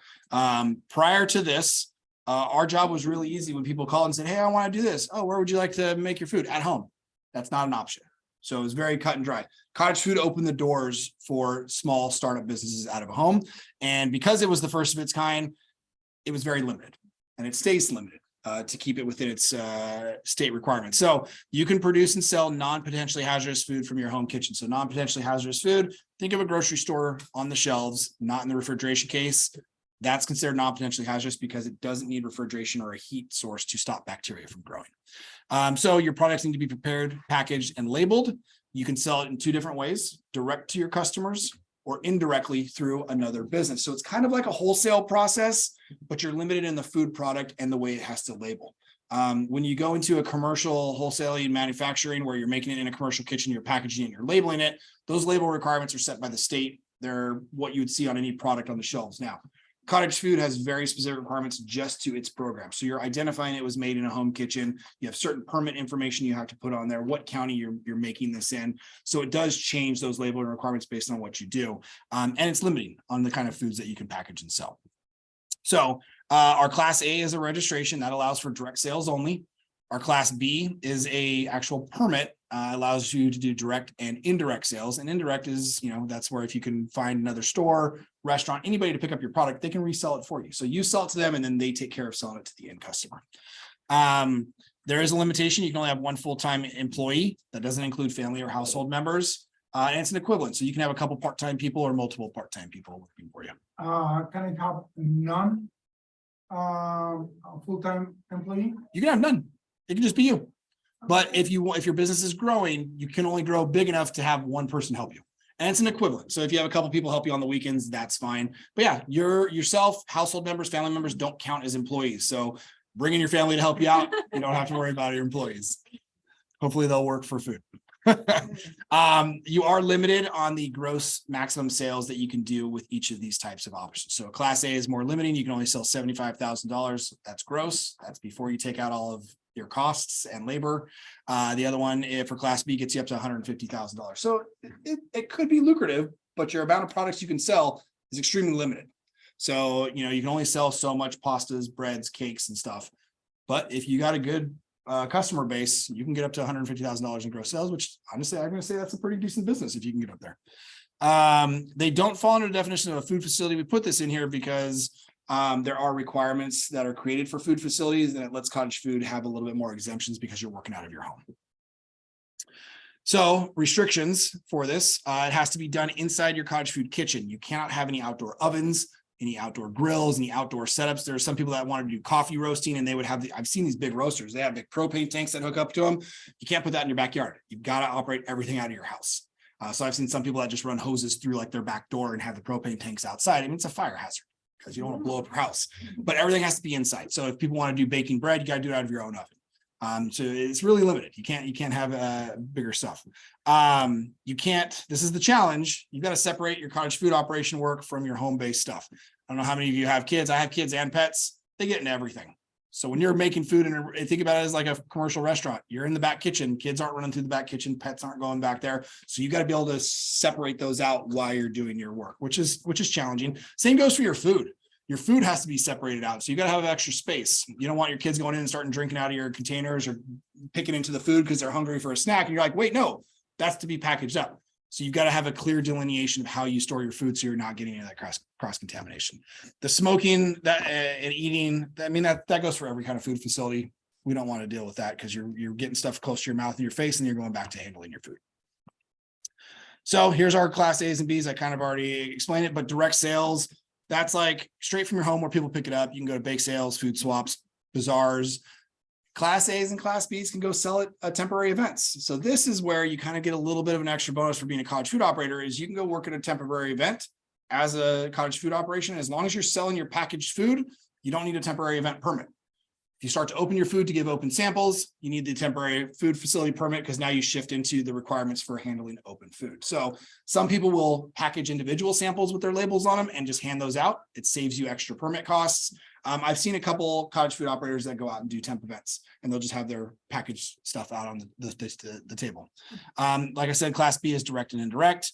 Prior to this, Our job was really easy when people called and said, hey, I want to do this. Oh, where would you like to make your food? At home. That's not an option. So it was very cut and dry. Cottage Food opened the doors for small startup businesses out of a home. And because it was the first of its kind, it was very limited, and it stays limited to keep it within its state requirements. So you can produce and sell non-potentially hazardous food from your home kitchen. So non-potentially hazardous food, think of a grocery store on the shelves, not in the refrigeration case. That's considered non-potentially hazardous because it doesn't need refrigeration or a heat source to stop bacteria from growing. So your products need to be prepared, packaged, and labeled. You can sell it in two different ways: direct to your customers or indirectly through another business. So it's kind of like a wholesale process, but you're limited in the food product and the way it has to label. When you go into a commercial wholesaling manufacturing where you're making it in a commercial kitchen, you're packaging it, you're labeling it, those label requirements are set by the state. They're what you would see on any product on the shelves now. Cottage Food has very specific requirements just to its program. So you're identifying it was made in a home kitchen. You have certain permit information you have to put on there, what county you're making this in. So it does change those labeling requirements based on what you do. And it's limiting on the kind of foods that you can package and sell. So our Class A is a registration that allows for direct sales only. Our Class B is a actual permit, allows you to do direct and indirect sales. And indirect is, that's where if you can find another store, restaurant, anybody to pick up your product, they can resell it for you. So you sell it to them and then they take care of selling it to the end customer. There is a limitation. You can only have one full-time employee. That doesn't include family or household members. And it's an equivalent. So you can have a couple part-time people or multiple part-time people working for you. Can I have none full-time employee? You can have none. It can just be you. But if your business is growing, you can only grow big enough to have one person help you. And it's an equivalent. So if you have a couple people help you on the weekends, that's fine. But yeah, yourself, household members, family members don't count as employees. So bring in your family to help you out. You don't have to worry about your employees. Hopefully they'll work for food. You are limited on the gross maximum sales that you can do with each of these types of options. So Class A is more limiting. You can only sell $75,000. That's gross. That's before you take out all of your costs and labor. The other one, for Class B, gets you up to $150,000. So it could be lucrative, but your amount of products you can sell is extremely limited. So, you can only sell so much pastas, breads, cakes, and stuff. But if you got a good customer base, you can get up to $150,000 in gross sales, which honestly, I'm going to say that's a pretty decent business if you can get up there. They don't fall under the definition of a food facility. We put this in here because there are requirements that are created for food facilities, and it lets Cottage Food have a little bit more exemptions because you're working out of your home. So restrictions for this, it has to be done inside your Cottage Food kitchen. You cannot have any outdoor ovens, any outdoor grills, any outdoor setups. There are some people that want to do coffee roasting, and they would have I've seen these big roasters. They have big propane tanks that hook up to them. You can't put that in your backyard. You've got to operate everything out of your house. So I've seen some people that just run hoses through like their back door and have the propane tanks outside. I mean, it's a fire hazard because you don't want to blow up your house, but everything has to be inside. So if people want to do baking bread, you got to do it out of your own oven. So it's really limited. You can't have bigger stuff. This is the challenge. You've got to separate your Cottage Food operation work from your home-based stuff. I don't know how many of you have kids. I have kids and pets. They get into everything. So when you're making food and think about it as like a commercial restaurant, you're in the back kitchen, kids aren't running through the back kitchen, pets aren't going back there. So you got to be able to separate those out while you're doing your work, which is challenging. Same goes for your food. Your food has to be separated out. So you got to have extra space. You don't want your kids going in and starting drinking out of your containers or picking into the food because they're hungry for a snack. And you're like, wait, no, that's to be packaged up. So you've got to have a clear delineation of how you store your food so you're not getting into that cross contamination. The smoking and eating, I mean, that goes for every kind of food facility. We don't want to deal with that because you're getting stuff close to your mouth and your face and you're going back to handling your food. So here's our Class A's and B's. I kind of already explained it, but direct sales, that's like straight from your home where people pick it up. You can go to bake sales, food swaps, bazaars. Class A's and Class B's can go sell it at temporary events. So this is where you kind of get a little bit of an extra bonus for being a Cottage Food operator is you can go work at a temporary event as a Cottage Food operation. As long as you're selling your packaged food, you don't need a temporary event permit. If you start to open your food to give open samples, you need the temporary food facility permit because now you shift into the requirements for handling open food. So some people will package individual samples with their labels on them and just hand those out. It saves you extra permit costs. I've seen a couple Cottage Food operators that go out and do temp events and they'll just have their packaged stuff out on the table. Like I said, Class B is direct and indirect.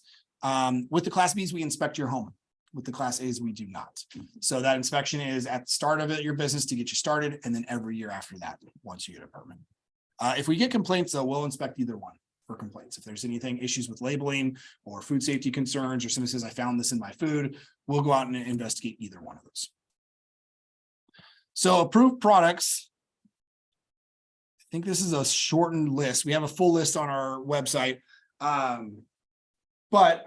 With the Class Bs, we inspect your home. With the Class A's, we do not. So that inspection is at the start of your business to get you started, and then every year after that, once you get a permit. If we get complaints, though, we'll inspect either one for complaints. If there's anything, issues with labeling or food safety concerns, or somebody says, I found this in my food, we'll go out and investigate either one of those. So approved products. I think this is a shortened list. We have a full list on our website. But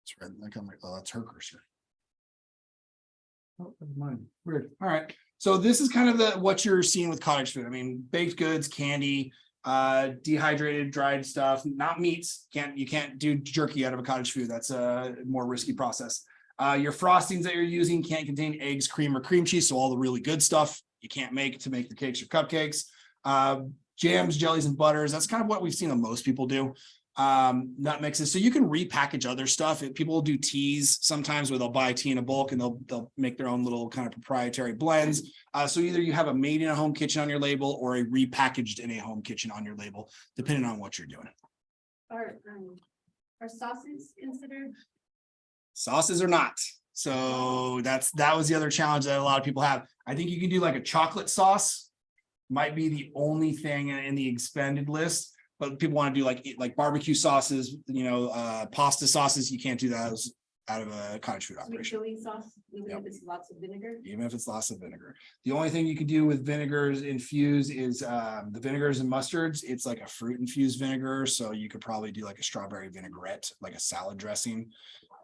it's red. Like I'm like, oh, that's her cursor. Oh, never mind. Weird. All right. So this is kind of what you're seeing with cottage food. I mean, baked goods, candy, dehydrated, dried stuff, not meats. You can't do jerky out of a cottage food. That's a more risky process. Your frostings that you're using can't contain eggs, cream, or cream cheese. So all the really good stuff you can't make to make the cakes or cupcakes. Jams, jellies, and butters. That's kind of what we've seen that most people do. Nut mixes. So you can repackage other stuff. People will do teas sometimes where they'll buy tea in a bulk and they'll make their own little kind of proprietary blends. So either you have a made in a home kitchen on your label or a repackaged in a home kitchen on your label, depending on what you're doing. Are sauces considered? Sauces or not. So that was the other challenge that a lot of people have. I think you can do like a chocolate sauce, might be the only thing in the expanded list, but people want to do like barbecue sauces, pasta sauces. You can't do those out of a cottage food Sweet operation. chili sauce, even Yep. if it's lots of vinegar? Even if it's lots of vinegar. The only thing you can do with vinegars infused is the vinegars and mustards. It's like a fruit infused vinegar. So you could probably do like a strawberry vinaigrette, like a salad dressing.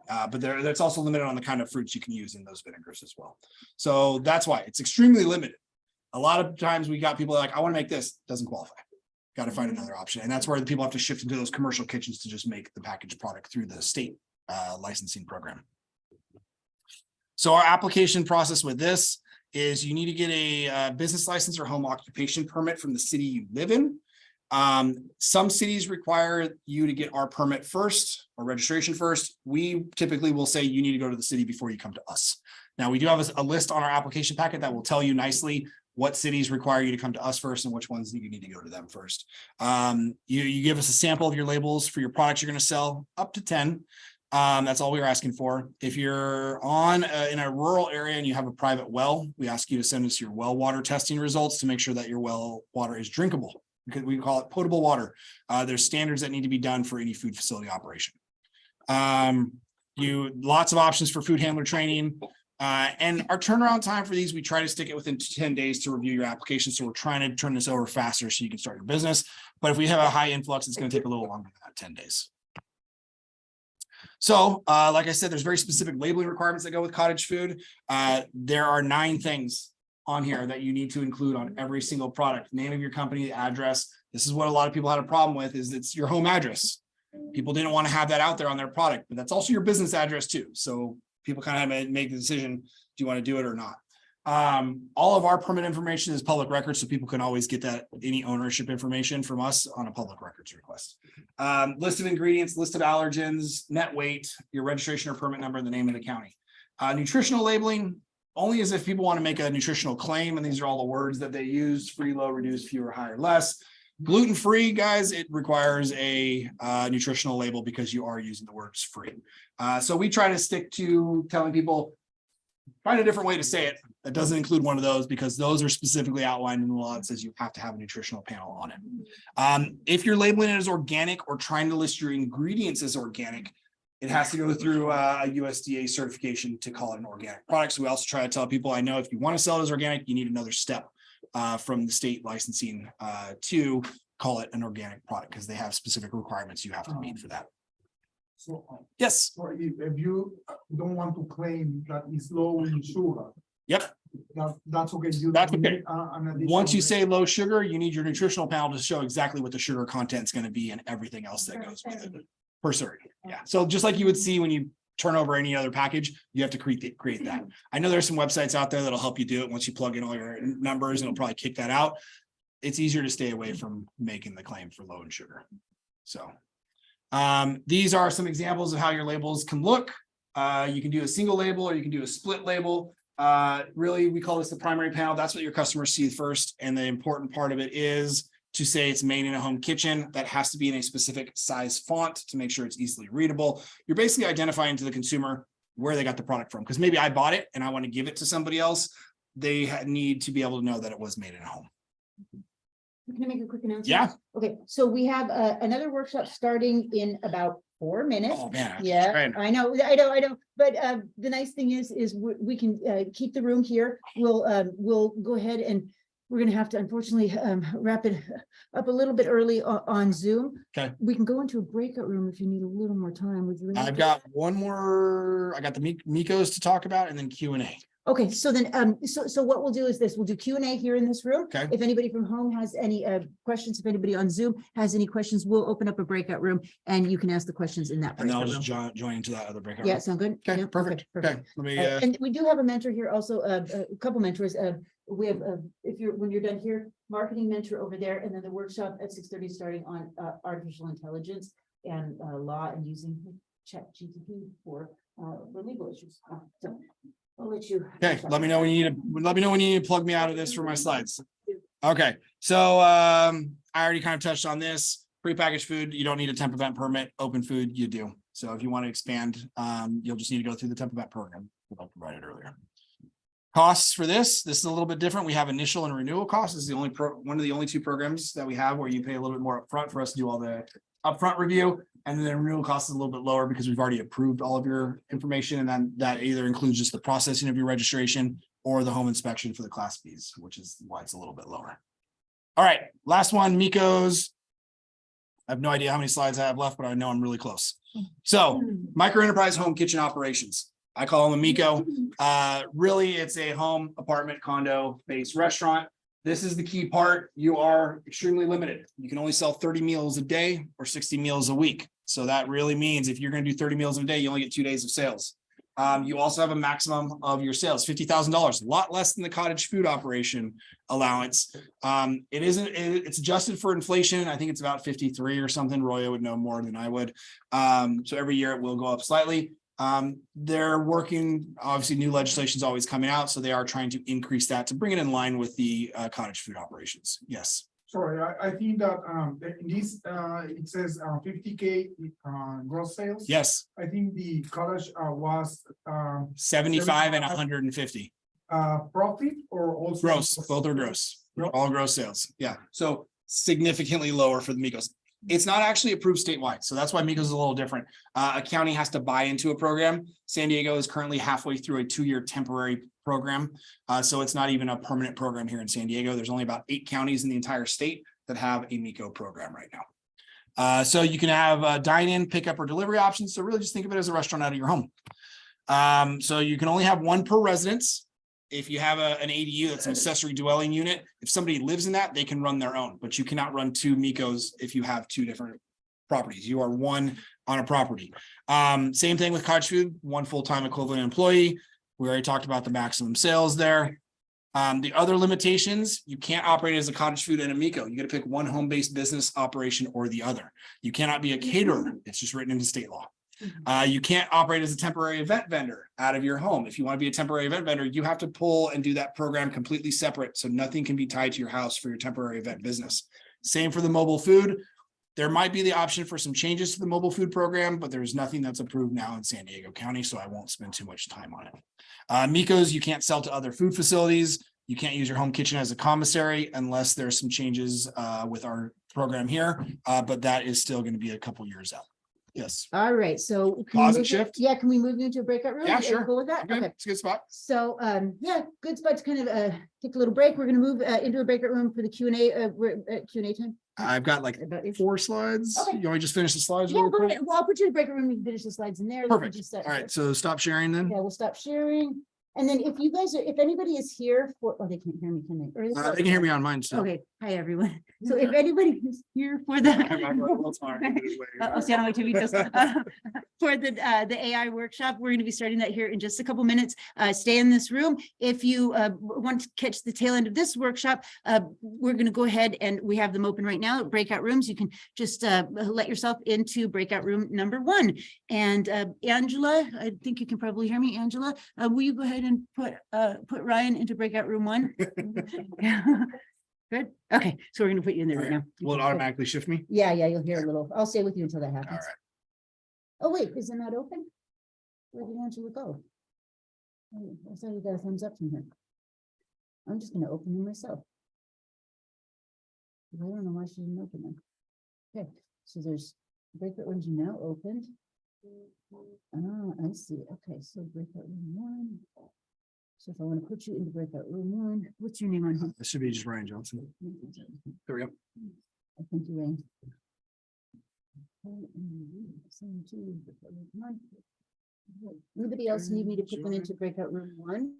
But that's also limited on the kind of fruits you can use in those vinegars as well. So that's why it's extremely limited. A lot of times we got people like, I want to make this, doesn't qualify. Got to find another option. And that's where the people have to shift into those commercial kitchens to just make the packaged product through the state licensing program. So our application process with this is you need to get a business license or home occupation permit from the city you live in. Some cities require you to get our permit first or registration first. We typically will say you need to go to the city before you come to us. Now, we do have a list on our application packet that will tell you nicely what cities require you to come to us first and which ones you need to go to them first. You give us a sample of your labels for your products you're going to sell, up to 10. That's all we're asking for. If you're in a rural area and you have a private well, we ask you to send us your well water testing results to make sure that your well water is drinkable. We call it potable water. There's standards that need to be done for any food facility operation. Lots of options for food handler training. And our turnaround time for these, we try to stick it within 10 days to review your application. So we're trying to turn this over faster so you can start your business. But if we have a high influx, it's going to take a little longer than that, 10 days. So like I said, there's very specific labeling requirements that go with cottage food. There are 9 things on here that you need to include on every single product. Name of your company, address. This is what a lot of people had a problem with, is it's your home address. People didn't want to have that out there on their product, but that's also your business address too. So people kind of have to make the decision, do you want to do it or not? All of our permit information is public record, so people can always get any ownership information from us on a public records request. List of ingredients, list of allergens, net weight, your registration or permit number, and the name of the county. Nutritional labeling, only as if people want to make a nutritional claim, and these are all the words that they use: free, low, reduced, fewer, higher, less. Gluten-free, guys, it requires a nutritional label because you are using the words free. So we try to stick to telling people, find a different way to say it that doesn't include one of those, because those are specifically outlined in the law that says you have to have a nutritional panel on it. If you're labeling it as organic or trying to list your ingredients as organic, it has to go through a USDA certification to call it an organic product. So we also try to tell people, I know if you want to sell it as organic, you need another step from the state licensing to call it an organic product, because they have specific requirements you have to meet for that. So, Yes. so if you don't want to claim that it's low in sugar. Yep. That's okay. That's okay. Need, an additional Once you say low sugar, you need your nutritional panel to show exactly what the sugar content is going to be and everything else that goes with it per serving. Yeah. So just like you would see when you turn over any other package, you have to create that. I know there's some websites out there that'll help you do it. Once you plug in all your numbers, it'll probably kick that out. It's easier to stay away from making the claim for low in sugar. So these are some examples of how your labels can look. You can do a single label or you can do a split label. Really, we call this the primary panel. That's what your customers see first. And the important part of it is to say it's made in a home kitchen. That has to be in a specific size font to make sure it's easily readable. You're basically identifying to the consumer where they got the product from, because maybe I bought it and I want to give it to somebody else. They need to be able to know that it was made in a home. Can I make a quick announcement? Yeah. Okay, so we have another workshop starting in about 4 minutes. Oh, man. Yeah, Right. I know. But the nice thing is we can keep the room here. We'll go ahead and we're gonna have to unfortunately wrap it up a little bit early on Zoom. Okay. We can go into a breakout room if you need a little more time. Would you? I've got one more. I got the MEHKOs to talk about and then Q&A. Okay, so then, so what we'll do is this, we'll do Q&A here in this room. Okay. If anybody from home has any questions, if anybody on Zoom has any questions, we'll open up a breakout room and you can ask the questions in that. And then I'll breakout just room. join into that other breakout. Yeah, room. sound good? Okay, Yeah, perfect. Okay, let me, And we do have a mentor here also, a couple mentors. We have, when you're done here, marketing mentor over there, and then the workshop at 6:30 starting on artificial intelligence and law and using ChatGPT for the legal issues. So I'll let you. okay, let me know when you need to plug me out of this for my slides. Okay, so I already kind of touched on this. Prepackaged food, you don't need a temp event permit. Open food, you do. So if you want to expand, you'll just need to go through the temp event program that I provided earlier. Costs for this is a little bit different. We have initial and renewal costs. This is the only one of the only 2 programs that we have where you pay a little bit more upfront for us to do all the upfront review. And then the renewal cost is a little bit lower because we've already approved all of your information. And then that either includes just the processing of your registration or the home inspection for the class Bs, which is why it's a little bit lower. All right, last one, MEHKOs. I have no idea how many slides I have left, but I know I'm really close. So micro enterprise home kitchen operations. I call them a MEHKO. Really, it's a home, apartment, condo based restaurant. This is the key part. You are extremely limited. You can only sell 30 meals a day or 60 meals a week. So that really means if you're going to do 30 meals a day, you only get 2 days of sales. You also have a maximum of your sales, $50,000, a lot less than the cottage food operation allowance. It's adjusted for inflation. I think it's about 53 or something. Roya would know more than I would. So every year it will go up slightly. They're working, obviously new legislation is always coming out, so they are trying to increase that to bring it in line with the cottage food operations. Yes. Sorry, I think that in this it says 50K gross sales. Yes. I think the college was 75 and 150 profit or also gross. Both are gross. All gross sales. Yeah. So significantly lower for the MEHKOs. It's not actually approved statewide. So that's why MEHKOs is a little different. A county has to buy into a program. San Diego is currently halfway through a 2-year temporary program. So it's not even a permanent program here in San Diego. There's only about 8 counties in the entire state that have a MEHKO program right now. So you can have dine-in, pickup, or delivery options. So really just think of it as a restaurant out of your home. So you can only have 1 per residence. If you have an ADU, that's an accessory dwelling unit, if somebody lives in that, they can run their own, but you cannot run 2 MEHKOs if you have 2 different properties. You are 1 on a property. Same thing with cottage food, 1 full-time equivalent employee. We already talked about the maximum sales there. The other limitations, you can't operate as a cottage food and a MEHKO. You got to pick 1 home-based business operation or the other. You cannot be a caterer. It's just written into state law. You can't operate as a temporary event vendor out of your home. If you want to be a temporary event vendor, you have to pull and do that program completely separate. So nothing can be tied to your house for your temporary event business. Same for the mobile food. There might be the option for some changes to the mobile food program, but there's nothing that's approved now in San Diego County, so I won't spend too much time on it. MEHKOs, you can't sell to other food facilities. You can't use your home kitchen as a commissary unless there's some changes with our program here, but that is still going to be a couple years out. Yes. All right, so. can we Pause and move it- shift? Yeah, can we move into a breakout room? Yeah, Are you sure. cool with that? Okay, Okay, it's a good spot. so, yeah, good spot to kind of take a little break. We're gonna move into a breakout room for the Q&A, we're at Q&A time. I've got like About it. 4 slides. Okay. You want me to just finish the slides? Yeah, really go quick? ahead. Well, I'll put you in the breakout room. You can finish the slides in there. Perfect. Just, All right, so stop sharing then. Yeah, we'll stop sharing. And then if you guys are, if anybody is here for, oh, they can't hear me, can they? Or is They can hear me on mine. So. Okay, hi, everyone. So if anybody is here for the. I'll stand on my 2 videos. For the AI workshop, we're going to be starting that here in just a couple minutes. Stay in this room. If you want to catch the tail end of this workshop, we're going to go ahead and we have them open right now, breakout rooms. You can just let yourself into breakout room number 1. And Angela, I think you can probably hear me, Angela. Will you go ahead and put Ryan into breakout room 1? Good. Okay, so we're gonna put you in there right now. Will it Okay, good. automatically shift me? Yeah, you'll hear a little. I'll stay with you until that All happens. right. Oh, wait, is it not open? Where do you want you to go? Oh, I thought you got a thumbs up from here. I'm just gonna open them myself. I don't know why she didn't open them. Okay, so there's breakout rooms are now opened. Oh, I see. Okay, so breakout room 1. So if I want to put you into breakout room 1, what's your name on here? This should be just Ryan Johnson. There we go. I think you're in. Anybody else need me to put them into breakout room 1?